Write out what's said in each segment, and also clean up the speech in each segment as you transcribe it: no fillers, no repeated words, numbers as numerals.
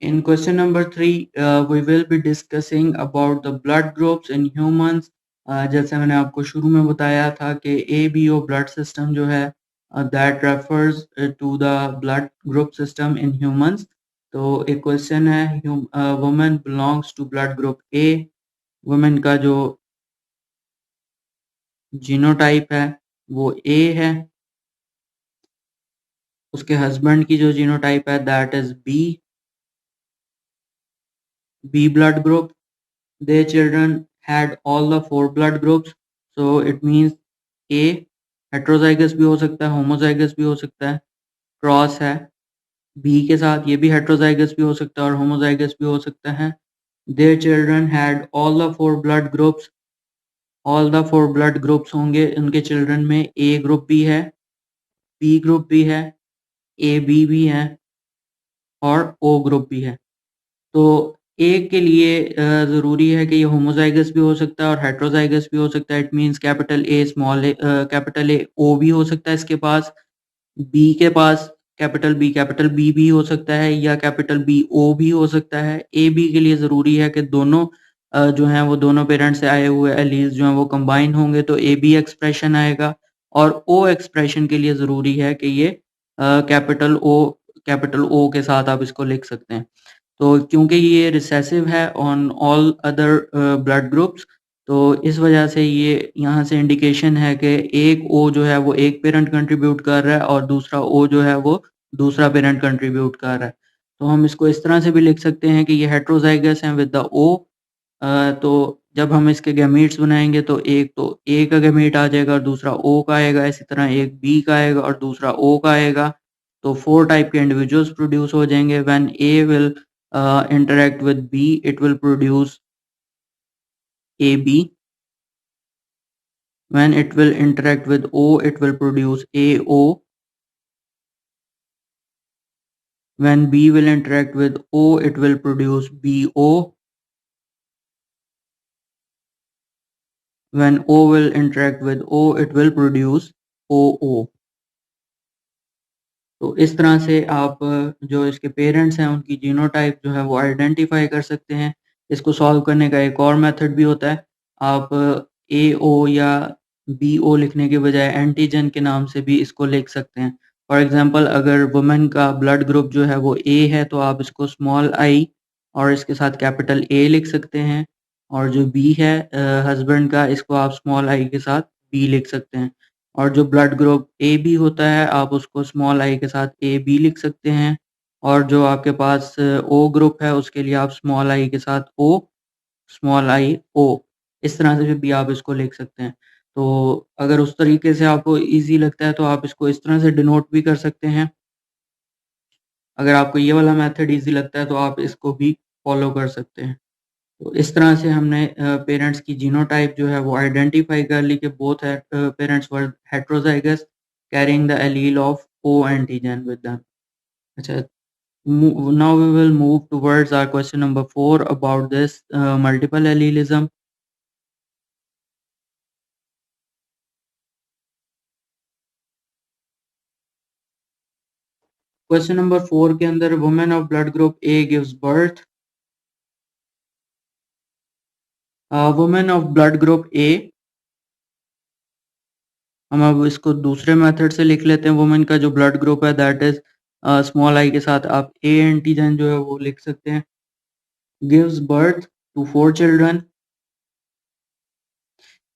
In question number 3, we will be discussing about the blood groups in humans. जैसे मैंने आपको शुरू में बताया था कि ABO blood system जो है that refers to the blood group system in humans. तो एक क्वेश्चन है woman belongs to blood group A. women का जो जीनोटाइप है वो A है, उसके हस्बैंड की जो जीनोटाइप है that is B blood group. Their children had all the 4 blood groups, so it means A heterozygous भी हो सकता है, homozygous भी हो सकता है, क्रॉस है B के साथ, ये भी heterozygous भी हो सकता है और homozygous भी हो सकता है. Their children had all the 4 blood groups. all the 4 blood groups होंगे उनके चिल्ड्रन में. A ग्रुप भी है, B ग्रुप भी है, AB भी है और O ग्रुप भी है. तो एक के लिए ज़रूरी है कि ये होमोजाइगस भी हो सकता है और हेट्रोजाइगस भी हो सकता है. It means capital A small A, capital A ओ भी हो सकता है इसके पास, बी के पास कैपिटल बी भी हो सकता है या कैपिटल बी ओ भी हो सकता है. ए बी के लिए ज़रूरी है कि दोनों जो हैं वो दोनों पेरेंट्स से आए हुए एलील्स जो हैं वो कंबाइन होंगे तो ए बी एक्सप्रेशन आएगा. और ओ एक्सप्रेशन के लिए ज़रूरी है कि ये कैपिटल ओ के साथ आप इसको लिख सकते हैं. तो क्योंकि ये रिसेसिव है on all other blood groups, तो इस वजह से ये यहाँ से इंडिकेशन है कि एक ओ जो है वो एक पेरेंट कंट्रीब्यूट कर रहा है और दूसरा ओ जो है वो दूसरा पेरेंट कंट्रीब्यूट कर रहा है. तो हम इसको इस तरह से भी लिख सकते हैं कि ये हेट्रोजाइगस हैं विद द ओ. तो जब हम इसके गैमीट्स बनाएंगे तो एक तो ए का गैमीट आ जाएगा और दूसरा ओ का आएगा, इसी तरह एक बी का आएगा और दूसरा ओ का आएगा. तो 4 टाइप के इंडिविजुअल्स प्रोड्यूस हो जाएंगे. When A will interact with B, it will produce AB. When it will interact with O, it will produce AO. When B will interact with O, it will produce BO. When O will interact with O, it will produce OO. तो इस तरह से आप जो इसके parents हैं उनकी genotype जो है वो आइडेंटिफाई कर सकते हैं. इसको सॉल्व करने का एक और मेथड भी होता है. आप AO या BO लिखने के बजाय एंटीजन के नाम से भी इसको लिख सकते हैं. फॉर एग्जांपल अगर वुमेन का ब्लड ग्रुप जो है वो A है तो आप इसको स्मॉल आई और इसके साथ कैपिटल A लिख सकते हैं. और जो B है हस्बैंड का, इसको आप स्मॉल आई के साथ B लिख सकते हैं. और जो ब्लड ग्रुप ए बी होता है आप उसको स्मॉल आई के साथ ए बी लिख सकते हैं. और जो आपके पास ओ ग्रुप है उसके लिए आप स्मॉल आई के साथ ओ स्मॉल आई ओ, इस तरह से भी आप इसको लिख सकते हैं. तो अगर उस तरीके से आपको इजी लगता है तो आप इसको इस तरह से डिनोट भी कर सकते हैं. अगर आपको ये वाला मेथड इजी लगता है तो आप इसको भी फॉलो कर सकते हैं. तो इस तरह से हमने पेरेंट्स की जीनोटाइप जो है वो आइडेंटिफाई कर ली कि both parents were heterozygous carrying the allele of O antigen with them. अच्छा, now we will move towards our question number 4 about this multiple allelism. Question number 4 के अंदर women of blood group A gives birth. Women of blood group A, हम अब इसको दूसरे method से लिख लेते हैं. वुमेन का जो ब्लड ग्रुप है दैट इज स्मॉल आई के साथ आप ए एंटीजन जो है वो लिख सकते हैं. Gives birth to 4 children.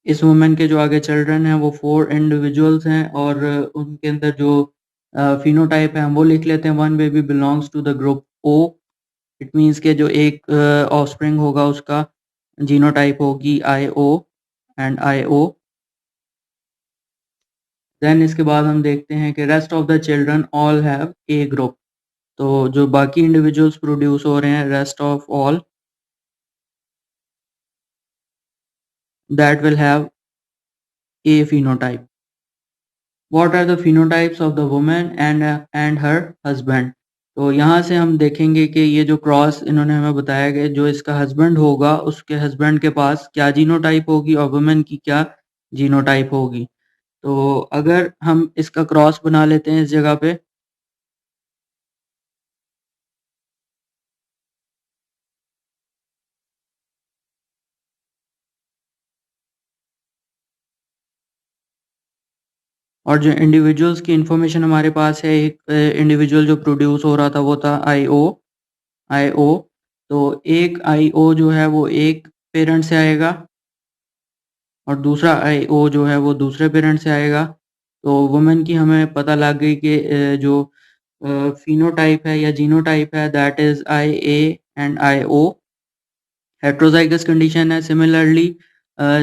इस वुमेन के जो आगे चिल्ड्रन हैं वो 4 इंडिविजुअल्स हैं और उनके अंदर जो फिनोटाइप है हम वो लिख लेते हैं. One baby belongs to the group O. It means के जो एक ऑफस्प्रिंग होगा उसका जीनोटाइप होगी IO एंड IO. देन इसके बाद हम देखते हैं कि rest of the children all have a group. तो जो बाकी इंडिविजुअल्स प्रोड्यूस हो रहे हैं rest of all that will have a phenotype. What are the phenotypes of the woman and her husband? तो यहाँ से हम देखेंगे कि ये जो क्रॉस इन्होंने हमें बताया कि जो इसका हस्बैंड होगा उसके हस्बैंड के पास क्या जीनोटाइप होगी और वुमेन की क्या जीनोटाइप होगी. तो अगर हम इसका क्रॉस बना लेते हैं इस जगह पे, और जो इंडिविजुअल्स की इंफॉर्मेशन हमारे पास है, एक इंडिविजुअल जो प्रोड्यूस हो रहा था वो था आईओ। तो एक आईओ जो है वो एक पेरेंट से आएगा और दूसरा आईओ जो है वो दूसरे पेरेंट से आएगा। तो वुमेन की हमें पता लग गई कि जो फिनोटाइप है या जीनोटाइप है, that is IA and IO। Heterozygous condition है। सिमिलरली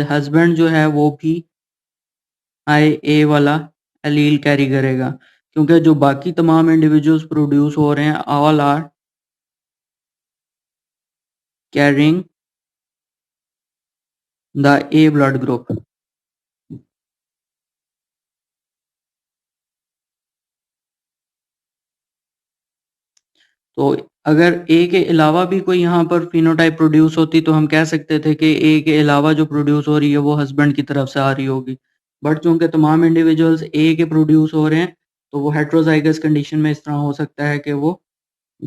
हस्बैंड जो है वो भी IA वाला एलील कैरी करेगा, क्योंकि जो बाकी तमाम इंडिविजुअल्स प्रोड्यूस हो रहे हैं all are carrying the A blood group. तो अगर ए के अलावा भी कोई यहाँ पर फिनोटाइप प्रोड्यूस होती तो हम कह सकते थे कि ए के अलावा जो प्रोड्यूस हो रही है वो हस्बैंड की तरफ से आ रही होगी। बट चूंकि तमाम इंडिविजुअल्स ए के प्रोड्यूस हो रहे हैं तो वो हेट्रोजाइगस कंडीशन में इस तरह हो सकता है कि वो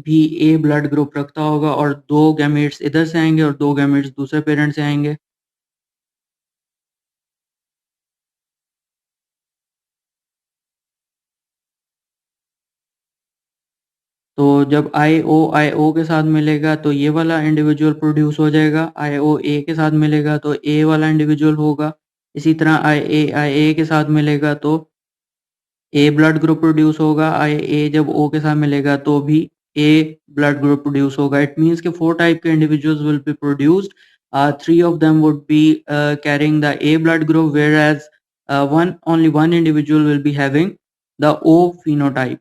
भी ए ब्लड ग्रुप रखता होगा और 2 गैमेट्स इधर से आएंगे और 2 गैमेट्स दूसरे पेरेंट से आएंगे। तो जब आईओ के साथ मिलेगा तो ये वाला इंडिविजुअल प्रोड्यूस हो जाएगा, आईओ ए के साथ मिलेगा तो ए वाला इंडिविजुअल होगा। इसी तरह आईए के साथ मिलेगा तो ए ब्लड ग्रुप प्रोड्यूस होगा। IA जब O के साथ मिलेगा तो भी A ब्लड ग्रुप प्रोड्यूस होगा। इट मीन्स कि 4 टाइप के individuals will be produced. 3 of them would be carrying the A blood group, whereas only one individual will be having the O phenotype,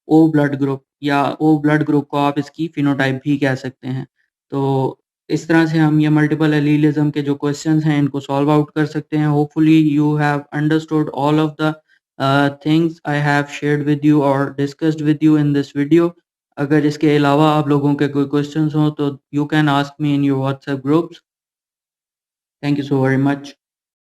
O blood group, या O blood group को आप इसकी phenotype भी कह सकते हैं। तो इस तरह से हम ये मल्टीपल एलीलिज्म के जो क्वेश्चंस हैं इनको सॉल्व आउट कर सकते हैं। Hopefully you have understood all of the things I have shared with you or discussed with you in this video. अगर इसके अलावा आप लोगों के कोई क्वेश्चंस हो तो you can ask me in your WhatsApp groups. Thank you so very much.